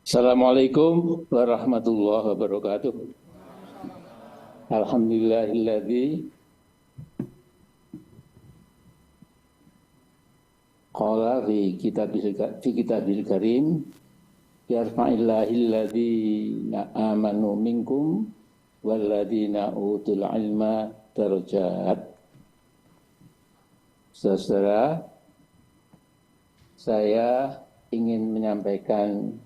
Assalamualaikum warahmatullahi wabarakatuh. Alhamdulillahilladzi qala fi kitabil karim yarfa'illahilladzina amanu minkum walladzina utul ilma darajat. Saudara, saya ingin menyampaikan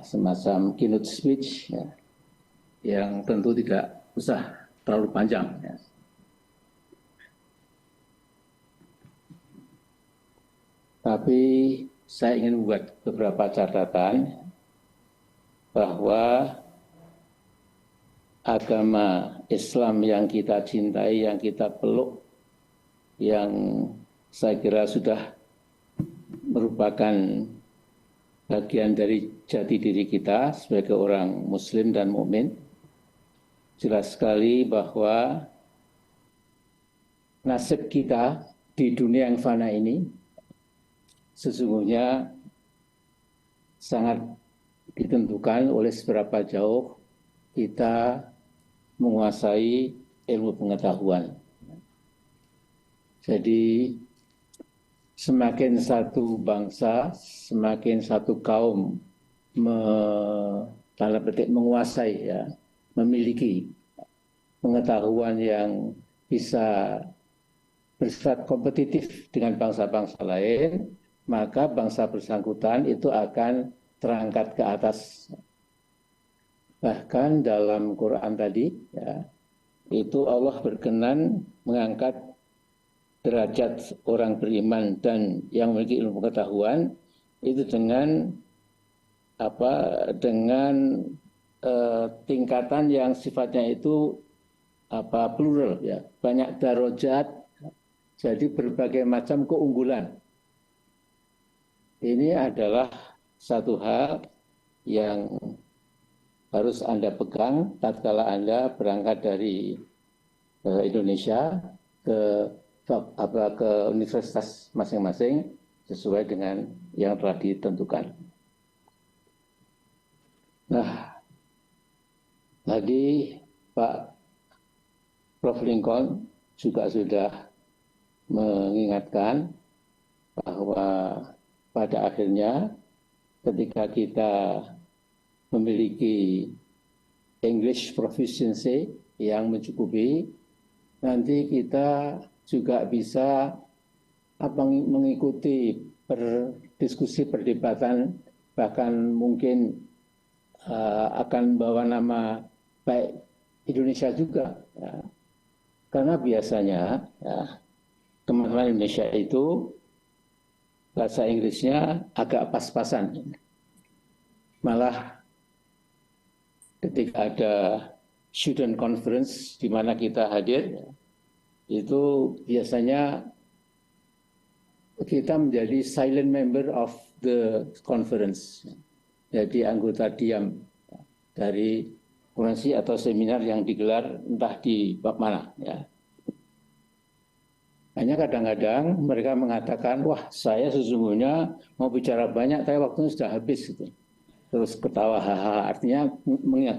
semacam keynote speech ya, yang tentu tidak usah terlalu panjang ya. Tapi saya ingin membuat beberapa catatan bahwa agama Islam yang kita cintai, yang kita peluk, yang saya kira sudah merupakan bagian dari jati diri kita sebagai orang Muslim dan mukmin. Jelas sekali bahwa nasib kita di dunia yang fana ini sesungguhnya sangat ditentukan oleh seberapa jauh kita menguasai ilmu pengetahuan. Jadi semakin satu bangsa, semakin satu kaum menguasai ya, memiliki pengetahuan yang bisa bersifat kompetitif dengan bangsa-bangsa lain, maka bangsa bersangkutan itu akan terangkat ke atas. Bahkan dalam Quran tadi, ya, itu Allah berkenan mengangkat derajat orang beriman dan yang memiliki ilmu pengetahuan itu dengan tingkatan yang sifatnya itu plural ya, banyak darajat, jadi berbagai macam keunggulan. Ini adalah satu hal yang harus Anda pegang tatkala Anda berangkat dari Indonesia ke universitas masing-masing sesuai dengan yang telah ditentukan. Nah, tadi Pak Prof. Lincoln juga sudah mengingatkan bahwa pada akhirnya ketika kita memiliki English proficiency yang mencukupi, nanti kita juga bisa mengikuti diskusi perdebatan, bahkan mungkin akan membawa nama baik Indonesia juga ya. Karena biasanya ya, teman-teman Indonesia itu bahasa Inggrisnya agak pas-pasan, malah ketika ada student conference di mana kita hadir, itu biasanya kita menjadi silent member of the conference, jadi anggota diam dari konferensi atau seminar yang digelar entah di bab mana ya. Hanya kadang-kadang mereka mengatakan, wah saya sesungguhnya mau bicara banyak tapi waktunya sudah habis gitu. Terus ketawa haha, artinya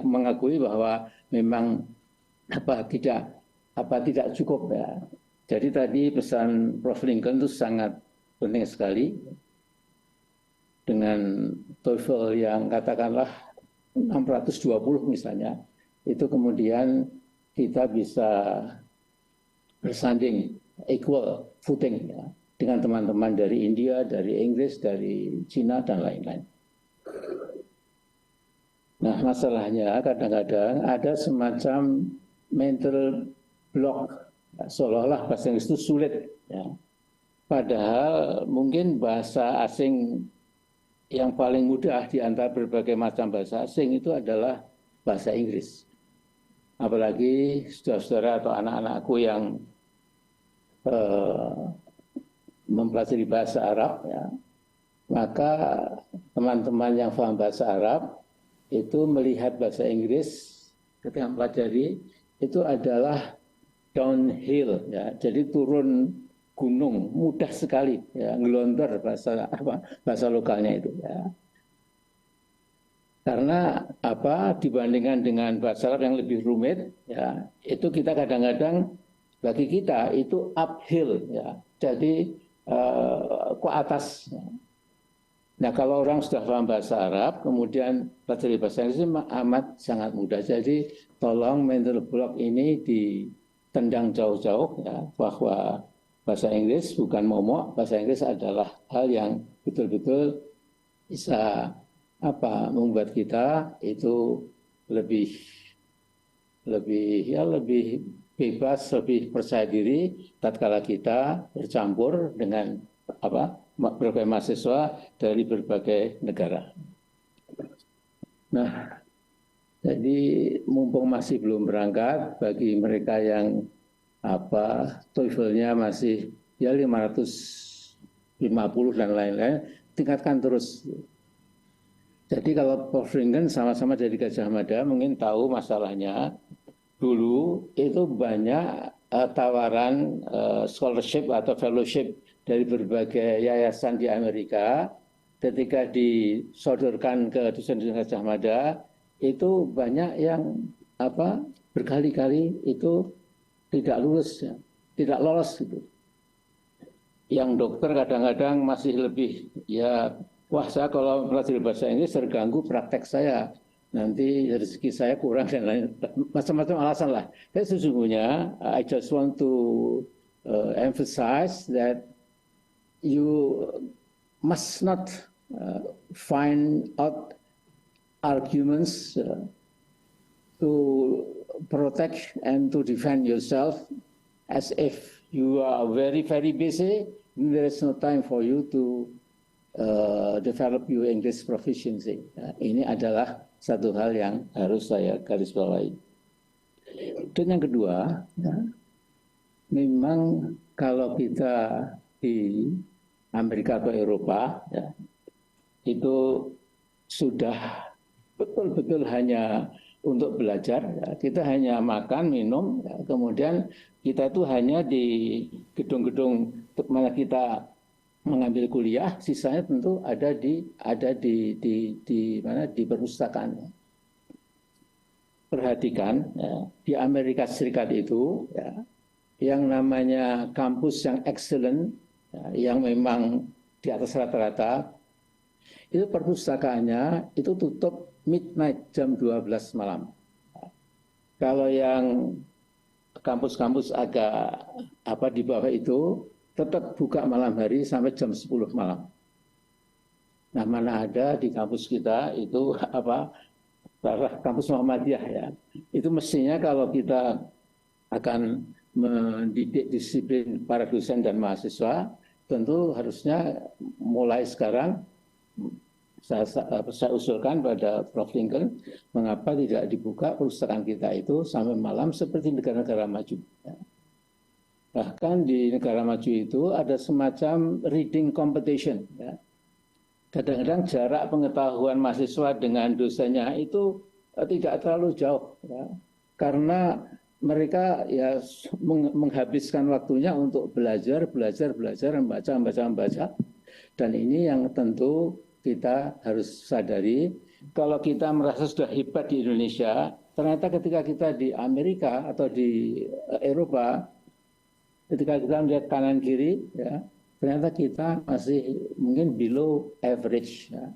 mengakui bahwa memang tidak cukup ya. Jadi tadi pesan Prof. Lincoln itu sangat penting sekali. Dengan TOEFL yang katakanlah 620 misalnya, itu kemudian kita bisa bersanding equal footing ya, dengan teman-teman dari India, dari Inggris, dari Cina dan lain-lain. Nah, masalahnya kadang-kadang ada semacam mental block, seolah-olah bahasa Inggris itu sulit ya. Padahal mungkin bahasa asing yang paling mudah di antara berbagai macam bahasa asing itu adalah bahasa Inggris. Apalagi saudara-saudara atau anak-anakku yang mempelajari bahasa Arab ya, maka teman-teman yang paham bahasa Arab itu melihat bahasa Inggris ketika mempelajari itu adalah downhill ya, jadi turun gunung mudah sekali ya, ngelontor bahasa lokalnya itu ya. Karena apa dibandingkan dengan bahasa Arab yang lebih rumit, ya itu kita kadang-kadang bagi kita itu uphill, ya. Jadi ke atas. Nah kalau orang sudah paham bahasa Arab, kemudian pelajari bahasa Inggris amat sangat mudah. Jadi tolong mental block ini ditendang jauh-jauh, ya, bahwa bahasa Inggris bukan momok, bahasa Inggris adalah hal yang betul-betul bisa apa membuat kita itu lebih lebih bebas, lebih percaya diri tatkala kita bercampur dengan apa berbagai mahasiswa dari berbagai negara. Nah, jadi mumpung masih belum berangkat, bagi mereka yang apa TOEFL-nya masih ya 550 dan lain-lain, tingkatkan terus. Jadi kalau Prof. Ringen sama-sama dari Gajah Mada mungkin tahu masalahnya. Dulu itu banyak tawaran scholarship atau fellowship dari berbagai yayasan di Amerika. Ketika disodorkan ke dosen-dosen Gajah Mada, itu banyak yang apa berkali-kali itu tidak lulus, ya, tidak lolos gitu. Yang dokter kadang-kadang masih lebih ya wah saya kalau belajar bahasa Inggris terganggu praktek saya, nanti rezeki saya kurang dan lain macam-macam alasan lah. Tapi sesungguhnya I just want to emphasize that you must not find out arguments to protect and to defend yourself as if you are very very busy. There is no time for you to develop your English proficiency. Nah, ini adalah satu hal yang harus saya garis bawahi. Dan yang kedua, ya, memang kalau kita di Amerika atau Eropa, ya, itu sudah betul-betul hanya untuk belajar. Ya. Kita hanya makan, minum, ya. Kemudian kita itu hanya di gedung-gedung mana kita mengambil kuliah, sisanya tentu ada di mana di perpustakaan. Perhatikan ya, di Amerika Serikat itu ya, yang namanya kampus yang excellent, ya, yang memang di atas rata-rata, itu perpustakaannya itu tutup midnight jam 12 malam. Kalau yang kampus-kampus agak apa di bawah itu tetap buka malam hari sampai jam 10 malam. Nah, mana ada di kampus kita itu apa kampus Muhammadiyah ya. Itu mestinya kalau kita akan mendidik disiplin para dosen dan mahasiswa, tentu harusnya mulai sekarang saya usulkan pada Prof. Lincoln, mengapa tidak dibuka perpustakaan kita itu sampai malam seperti negara-negara maju. Ya. Bahkan di negara maju itu ada semacam reading competition. Ya. Kadang-kadang jarak pengetahuan mahasiswa dengan dosennya itu tidak terlalu jauh. Ya. Karena mereka ya menghabiskan waktunya untuk belajar, membaca. Dan ini yang tentu kita harus sadari. Kalau kita merasa sudah hebat di Indonesia, ternyata ketika kita di Amerika atau di Eropa, ketika kita melihat kanan kiri, ya, ternyata kita masih mungkin below average. Ya.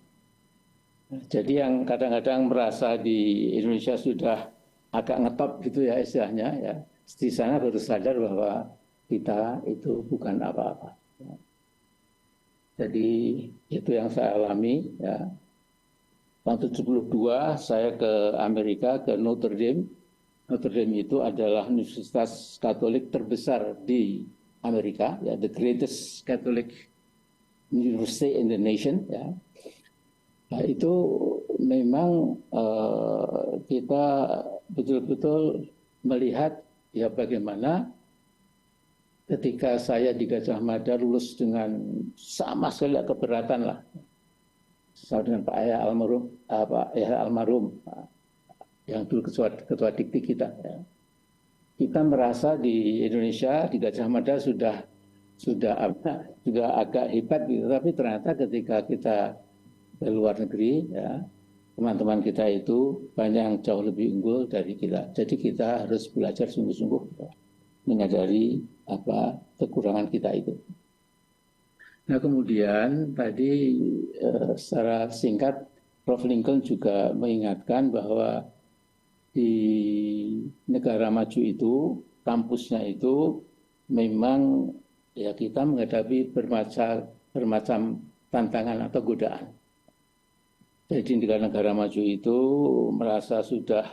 Jadi yang kadang-kadang merasa di Indonesia sudah agak ngetop gitu ya istilahnya, ya, di sana baru sadar bahwa kita itu bukan apa-apa. Ya. Jadi itu yang saya alami. Ya. Tahun 72 saya ke Amerika, ke Notre Dame. Notre Dame itu adalah universitas Katolik terbesar di Amerika, ya, the greatest Catholic university in the nation. Ya. Nah, itu memang kita betul-betul melihat ya bagaimana ketika saya di Gajah Mada lulus dengan sama sekali keberatan lah, sama dengan Pak Yahya almarhum, Pak Yahya almarhum yang dulu ketua dikti kita. Ya. Kita merasa di Indonesia di Gajah Mada sudah agak hebat gitu, tapi ternyata ketika kita ke luar negeri, ya, teman-teman kita itu banyak yang jauh lebih unggul dari kita. Jadi kita harus belajar sungguh-sungguh menyadari apa kekurangan kita itu. Nah kemudian tadi secara singkat Prof. Lincoln juga mengingatkan bahwa di negara maju itu, kampusnya itu memang ya kita menghadapi bermacam tantangan atau godaan. Jadi negara-negara maju itu merasa sudah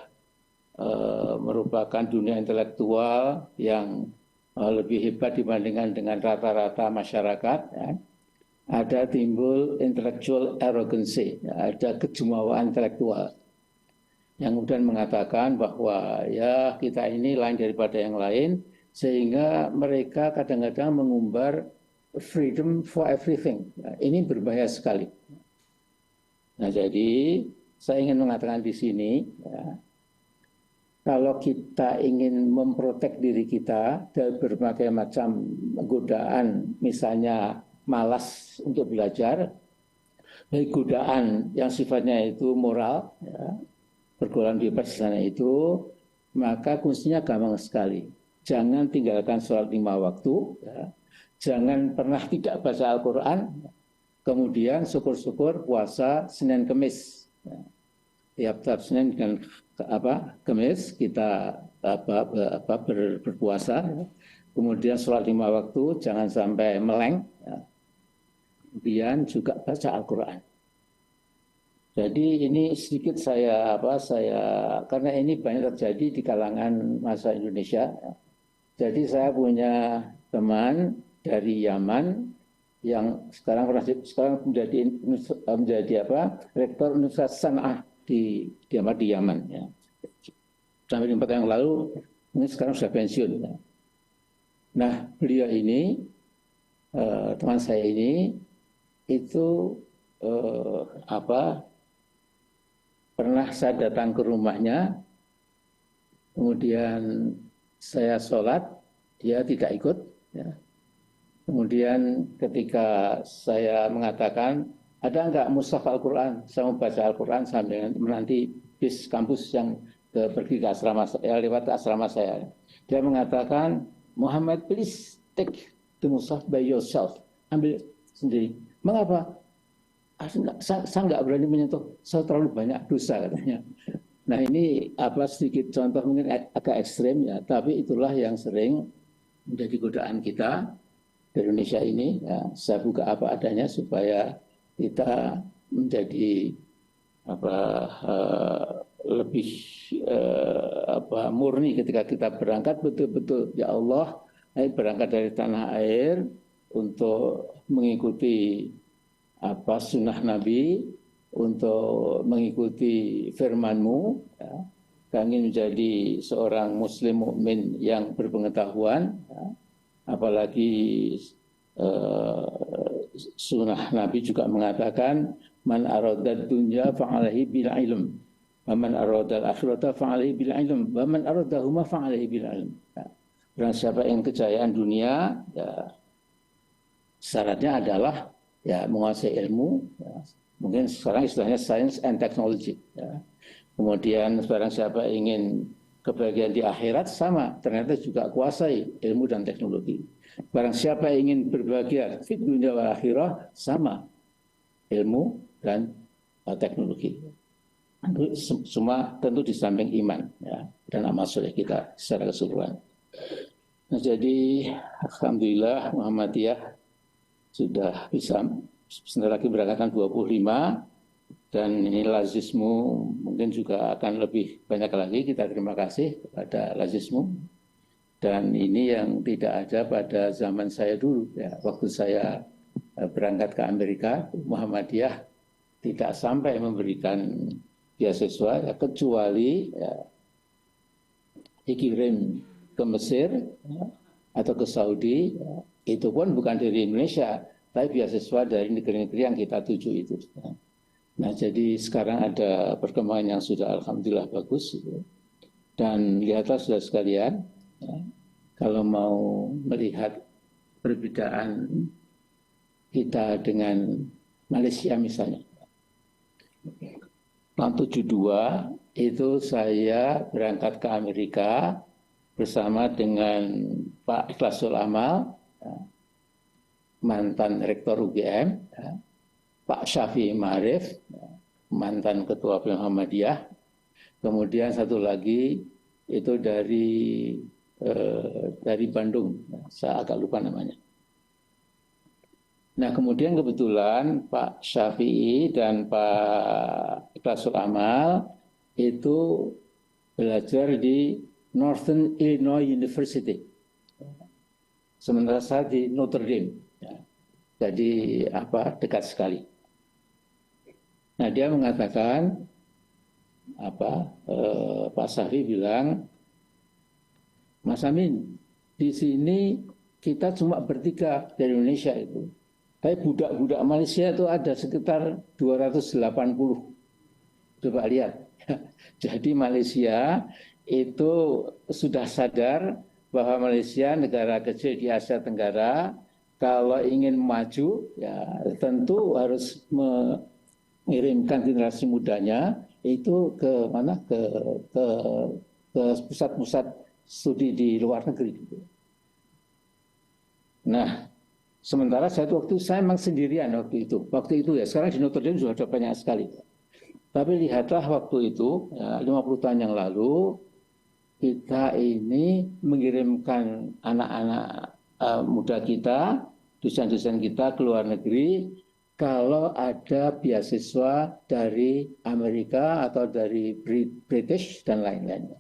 merupakan dunia intelektual yang lebih hebat dibandingkan dengan rata-rata masyarakat. Ya. Ada timbul intellectual arrogance, ya, ada kejumawaan intelektual yang kemudian mengatakan bahwa ya kita ini lain daripada yang lain, sehingga mereka kadang-kadang mengumbar freedom for everything. Ya, ini berbahaya sekali. Nah jadi saya ingin mengatakan di sini, ya, kalau kita ingin memprotek diri kita dari berbagai macam godaan, misalnya malas untuk belajar, dari godaan yang sifatnya itu moral, ya, pergaulan bebas di sana itu, maka kuncinya gampang sekali. Jangan tinggalkan sholat 5 waktu, ya. Jangan pernah tidak baca Al-Quran, kemudian syukur-syukur puasa Senin Kemis. Ya. Tiap Senin dan Kemis kita berpuasa, ya. Kemudian sholat 5 waktu, jangan sampai meleng, ya. Kemudian juga baca Al-Quran. Jadi ini sedikit karena ini banyak terjadi di kalangan masa Indonesia. Jadi saya punya teman dari Yaman yang sekarang menjadi rektor Universitas San'ah di Yaman. Ya. Sampai 4 tahun yang lalu, ini sekarang sudah pensiun. Ya. Nah beliau ini, teman saya ini itu pernah saya datang ke rumahnya, kemudian saya sholat, dia tidak ikut. Ya. Kemudian ketika saya mengatakan, ada enggak mushaf Al-Quran? Saya mau baca Al-Quran sambil menanti bis kampus yang pergi ke asrama saya, lewat asrama saya. Dia mengatakan, Muhammad, please take the mushaf by yourself. Ambil sendiri. Mengapa? Saya nggak berani menyentuh, saya terlalu banyak dosa katanya. Nah ini sedikit contoh mungkin agak ekstrim ya, tapi itulah yang sering menjadi godaan kita di Indonesia ini. Ya, saya buka apa adanya supaya kita menjadi lebih murni ketika kita berangkat, betul-betul ya Allah, berangkat dari tanah air untuk mengikuti sunnah Nabi, untuk mengikuti firman-Mu, ya. Kami ingin menjadi seorang muslim mukmin yang berpengetahuan, ya. Apalagi sunnah Nabi juga mengatakan, man aradad dunya fa'alaihi bil ilm, wa man aradal akhirata fa'alaihi bil ilm, wa man aradahuma fa'alaihi bil ilm. Ya. Barang siapa yang kejayaan dunia, ya, syaratnya adalah ya menguasai ilmu, ya. Mungkin sekarang istilahnya science and technology. Ya. Kemudian barang siapa ingin kebahagiaan di akhirat, sama, ternyata juga kuasai ilmu dan teknologi. Barang siapa ingin berbahagia di dunia wal akhirah, sama, ilmu dan teknologi. Semua tentu di samping iman, ya, dan amal soleh kita secara keseluruhan. Nah, jadi alhamdulillah Muhammadiyah sudah bisa sebentar lagi berangkatkan 25, dan ini lazismu mungkin juga akan lebih banyak lagi. Kita terima kasih kepada lazismu, dan ini yang tidak ada pada zaman saya dulu, ya. Waktu saya berangkat ke Amerika, Muhammadiyah tidak sampai memberikan beasiswa, ya, kecuali ya, dikirim ke Mesir, ya, atau ke Saudi, ya. Itu pun bukan dari Indonesia, tapi beasiswa dari negeri-negeri yang kita tuju itu. Nah, jadi sekarang ada perkembangan yang sudah alhamdulillah bagus. Dan lihatlah sudah sekalian, ya, kalau mau melihat perbedaan kita dengan Malaysia misalnya. tahun 72 itu saya berangkat ke Amerika bersama dengan Pak Ikhlasul Amal, mantan Rektor UGM, Pak Syafi'i Ma'arif, mantan Ketua Muhammadiyah, kemudian satu lagi itu dari Bandung, saya agak lupa namanya. Nah kemudian kebetulan Pak Syafi'i dan Pak Ikhlasul Amal itu belajar di Northern Illinois University. Sementara saya di Notre Dame. Jadi dekat sekali. Nah dia mengatakan Pak Syafi'i bilang, Mas Amin, di sini kita cuma bertiga dari Indonesia itu. Tapi budak-budak Malaysia itu ada sekitar 280. Coba lihat. Jadi Malaysia itu sudah sadar bahwa Malaysia negara kecil di Asia Tenggara, kalau ingin maju ya tentu harus mengirimkan generasi mudanya itu ke mana ke pusat-pusat studi di luar negeri. Nah, sementara saya memang sendirian waktu itu ya. Sekarang di Notre Dame sudah ada banyak sekali. Tapi lihatlah waktu itu, ya, 50 tahun yang lalu, kita ini mengirimkan anak-anak muda kita, dosen-dosen kita ke luar negeri, kalau ada beasiswa dari Amerika atau dari British dan lain-lainnya.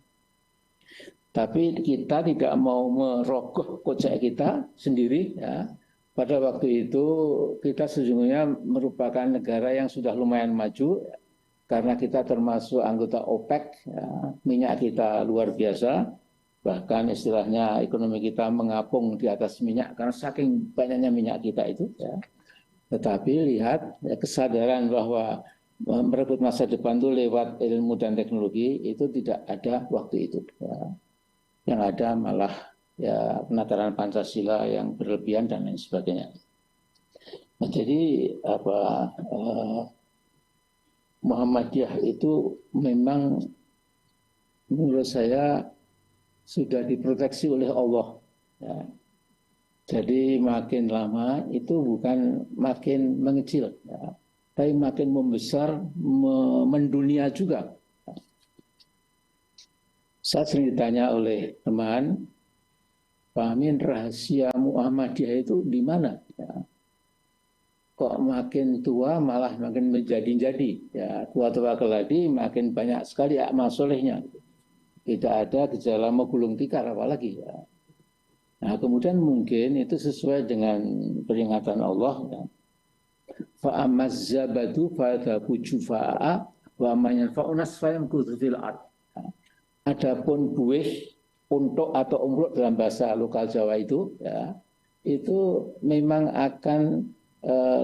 Tapi kita tidak mau merogoh kocek kita sendiri, ya. Pada waktu itu kita sesungguhnya merupakan negara yang sudah lumayan maju, karena kita termasuk anggota OPEC, ya, minyak kita luar biasa, bahkan istilahnya ekonomi kita mengapung di atas minyak karena saking banyaknya minyak kita itu. Ya. Tetapi lihat ya, kesadaran bahwa merebut masa depan itu lewat ilmu dan teknologi itu tidak ada waktu itu. Ya. Yang ada malah ya penataran Pancasila yang berlebihan dan lain sebagainya. Nah, jadi Muhammadiyah itu memang menurut saya sudah diproteksi oleh Allah. Ya. Jadi makin lama itu bukan makin mengecil, ya, tapi makin membesar, mendunia juga. Saya sering ditanya oleh teman, Pak Amin, rahasia Muhammadiyah itu di mana? Ya. Kok makin tua malah makin menjadi-jadi. Ya, tua-tua keladi makin banyak sekali amal solehnya. Tidak ada gejala mau gulung tikar apalagi. Ya. Nah, kemudian mungkin itu sesuai dengan peringatan Allah. Ya. Fa'amaz zabadu fa'adhabu jufa'a wa manyanfa'unas fa'yamkudhu fil ard. Adapun buih, untuk atau umruk dalam bahasa lokal Jawa itu, ya, itu memang akan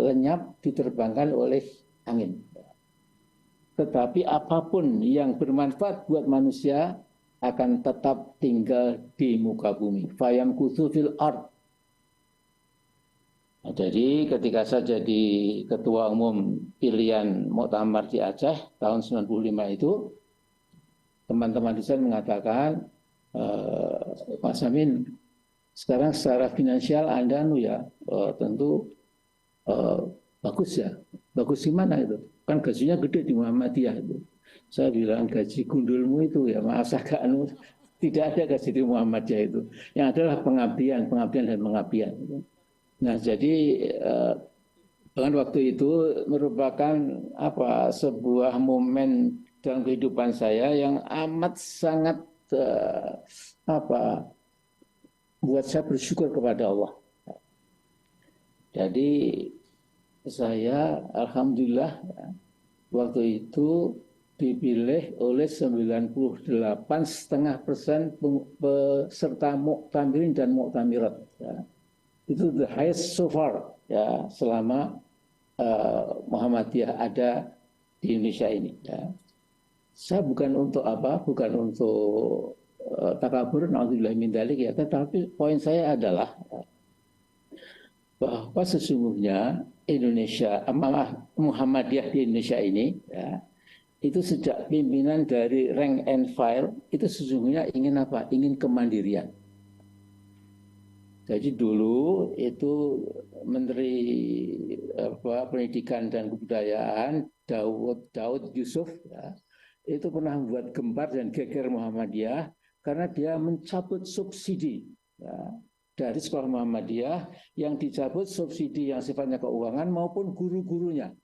lenyap diterbangkan oleh angin. Tetapi apapun yang bermanfaat buat manusia akan tetap tinggal di muka bumi. Fayamkuthu fil ard. Nah, jadi ketika saya jadi ketua umum pilihan Muktamar di Aceh tahun 95 itu, teman-teman di sana mengatakan, Pak Samin, sekarang secara finansial Anda tentu bagus ya. Bagus gimana itu? Kan gajinya gede di Muhammadiyah itu. Saya bilang gaji gundulmu itu ya maaf agak tidak ada gaji di Muhammadiyah itu. Yang adalah pengabdian dan pengabdian. Nah jadi dengan waktu itu merupakan sebuah momen dalam kehidupan saya yang amat sangat buat saya bersyukur kepada Allah. Jadi saya alhamdulillah waktu itu dipilih oleh 98,5% peserta muktamirin dan muktamirat. Ya. Itu the highest so far ya selama Muhammadiyah ada di Indonesia ini. Ya. Saya bukan untuk takabur, naudzubillah min dzalik ya, tetapi poin saya adalah bahwa sesungguhnya Indonesia, Muhammadiyah di Indonesia ini ya, itu sejak pimpinan dari rank and file itu sesungguhnya ingin apa? Ingin kemandirian. Jadi dulu itu Menteri Pendidikan dan Kebudayaan Daud Yusuf ya, itu pernah membuat gempar dan geger Muhammadiyah karena dia mencabut subsidi ya, dari sekolah Muhammadiyah yang dicabut subsidi yang sifatnya keuangan maupun guru-gurunya.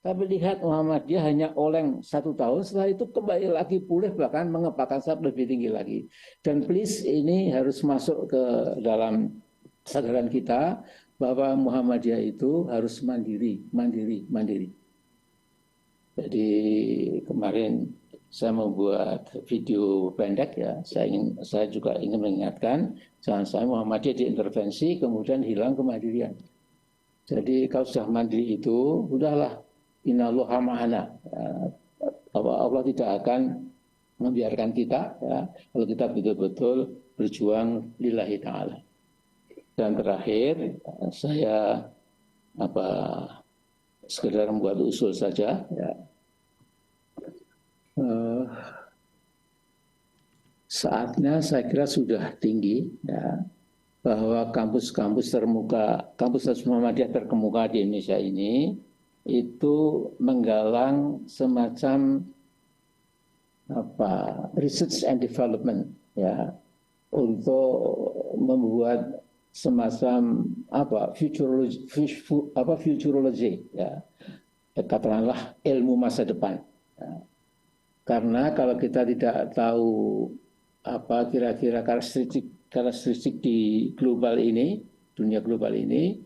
Tapi lihat Muhammadiyah hanya oleng 1 tahun, setelah itu kembali lagi pulih bahkan mengepakkan sayap lebih tinggi lagi. Dan please ini harus masuk ke dalam kesadaran kita bahwa Muhammadiyah itu harus mandiri. Jadi kemarin saya membuat video pendek ya, saya juga ingin mengingatkan jangan sampai Muhammadiyah diintervensi kemudian hilang kemandirian. Jadi kalau sudah mandiri itu udahlah. Innallaha ma'ana. Allah tidak akan membiarkan kita ya, kalau kita betul-betul berjuang lillahi ta'ala. Dan terakhir saya sekedar membuat usul saja ya. Saatnya saya kira sudah tinggi ya, bahwa kampus-kampus terkemuka, kampus Muhammadiyah terkemuka di Indonesia ini itu menggalang semacam research and development ya untuk membuat semacam futurology ya, katakanlah ilmu masa depan ya. Karena kalau kita tidak tahu apa kira-kira karakteristik di global ini, dunia global ini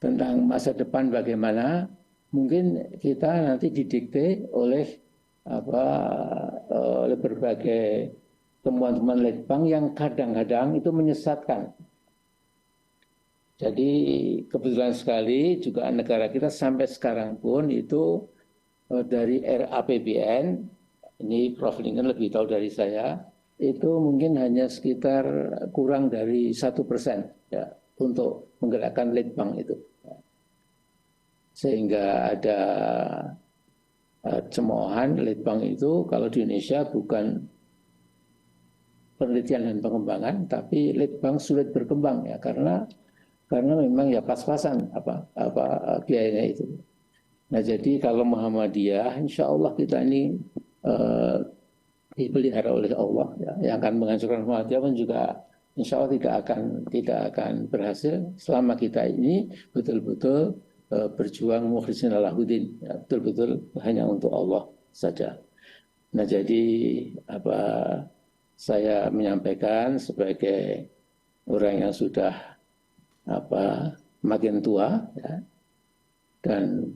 tentang masa depan bagaimana, mungkin kita nanti didikte oleh oleh berbagai temuan-temuan litbang yang kadang-kadang itu menyesatkan. Jadi kebetulan sekali juga negara kita sampai sekarang pun itu dari RAPBN, ini Prof. Lincoln lebih tahu dari saya, itu mungkin hanya sekitar kurang dari 1% ya, untuk menggerakkan litbang itu. Sehingga ada cemoohan litbang itu kalau di Indonesia bukan penelitian dan pengembangan, tapi litbang sulit berkembang ya karena memang ya pas-pasan biayanya itu. Nah jadi kalau Muhammadiyah, insya Allah kita ini dipelihara oleh Allah ya, yang akan menghancurkan Muhammadiyah pun juga insya Allah tidak akan berhasil selama kita ini betul-betul berjuang mukhlishin lahuddin ya, betul-betul hanya untuk Allah saja. Nah jadi saya menyampaikan sebagai orang yang sudah makin tua ya, dan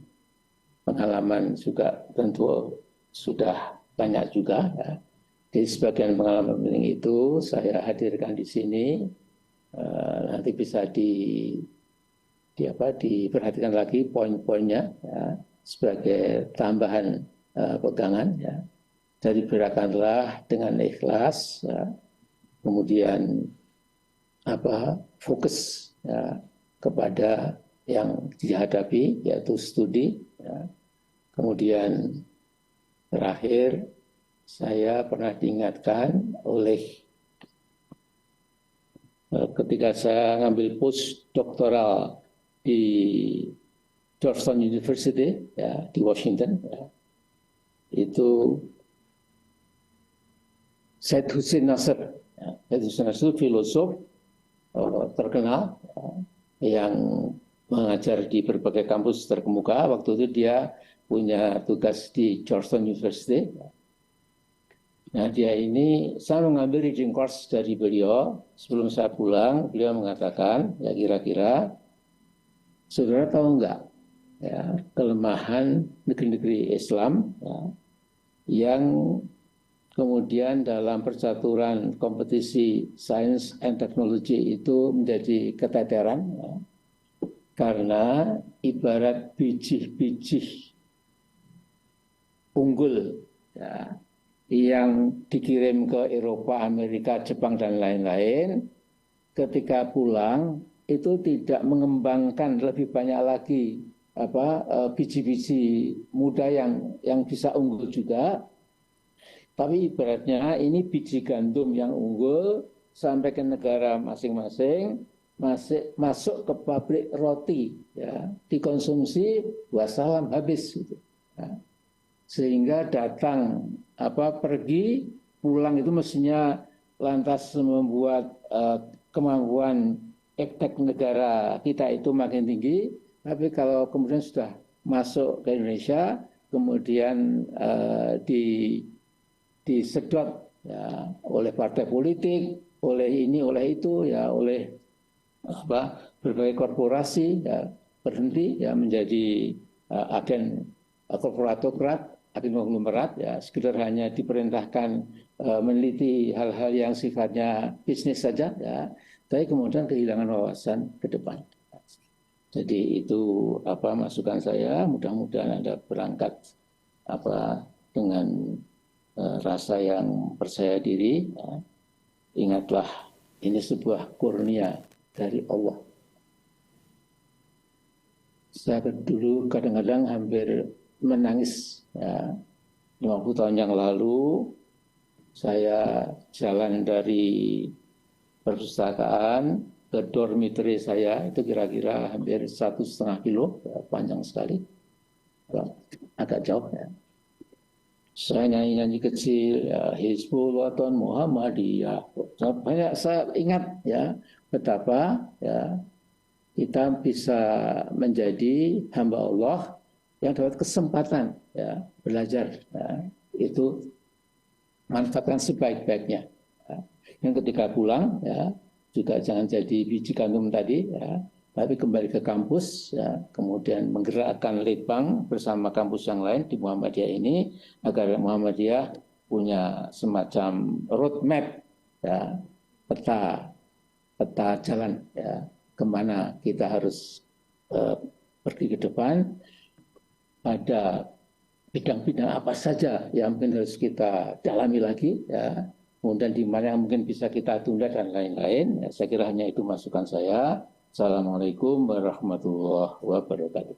pengalaman juga tentu sudah banyak juga ya. Jadi sebagian pengalaman penting itu saya hadirkan di sini, nanti bisa diperhatikan lagi poin-poinnya ya, sebagai tambahan pegangan ya. Jadi berakanlah dengan ikhlas ya. Kemudian fokus ya, kepada yang dihadapi yaitu studi ya. Kemudian terakhir saya pernah diingatkan oleh ketika saya ngambil postdoktoral di Georgetown University ya, di Washington ya, itu Said Hussein Nasr ya, Said Hussein Nasr filosof terkenal ya, yang mengajar di berbagai kampus terkemuka. Waktu itu dia punya tugas di Georgetown University. Nah dia ini, saya mengambil reading course dari beliau. Sebelum saya pulang, beliau mengatakan, ya kira-kira, saudara tahu enggak ya, kelemahan negeri-negeri Islam ya, yang kemudian dalam percaturan kompetisi sains and technology itu menjadi keteteran ya, karena ibarat biji-biji unggul ya, yang dikirim ke Eropa, Amerika, Jepang, dan lain-lain, ketika pulang itu tidak mengembangkan lebih banyak lagi biji-biji muda yang bisa unggul juga. Tapi ibaratnya ini biji gandum yang unggul sampai ke negara masing-masing, masuk ke pabrik roti, ya, dikonsumsi, wassalam, habis. Gitu. Ya. Sehingga datang pergi pulang itu mestinya lantas membuat kemampuan efek negara kita itu makin tinggi, tapi kalau kemudian sudah masuk ke Indonesia, kemudian disedot ya, oleh partai politik, oleh ini, oleh itu, ya, oleh berbagai korporasi, ya, berhenti ya menjadi agen korporatokrat, agen konglomerat, ya, sekedar hanya diperintahkan meneliti hal-hal yang sifatnya bisnis saja, ya, tapi kemudian kehilangan wawasan ke depan. Jadi itu masukan saya. Mudah-mudahan Anda berangkat dengan rasa yang percaya diri. Ya. Ingatlah, ini sebuah kurnia dari Allah. Saya dulu kadang-kadang hampir menangis. Ya. 50 tahun yang lalu, saya jalan dari perpustakaan ke dormitory saya, itu kira-kira hampir 1,5 kilo, ya, panjang sekali, agak jauh ya. Saya nyanyi-nyanyi kecil, ya, Hizbul Wathan Muhammadiyah. Banyak saya ingat ya betapa ya kita bisa menjadi hamba Allah yang dapat kesempatan ya belajar. Ya, itu manfaatkan sebaik-baiknya. Ya. Yang ketika pulang ya juga jangan jadi biji gandum tadi ya, tapi kembali ke kampus ya, kemudian menggerakkan litbang bersama kampus yang lain di Muhammadiyah ini agar Muhammadiyah punya semacam roadmap ya, peta jalan ya kemana kita harus pergi ke depan. Ada bidang-bidang apa saja yang mungkin harus kita dalami lagi ya, kemudian di mana yang mungkin bisa kita tunda dan lain-lain. Ya, saya kira hanya itu masukan saya. Assalamualaikum warahmatullahi wabarakatuh.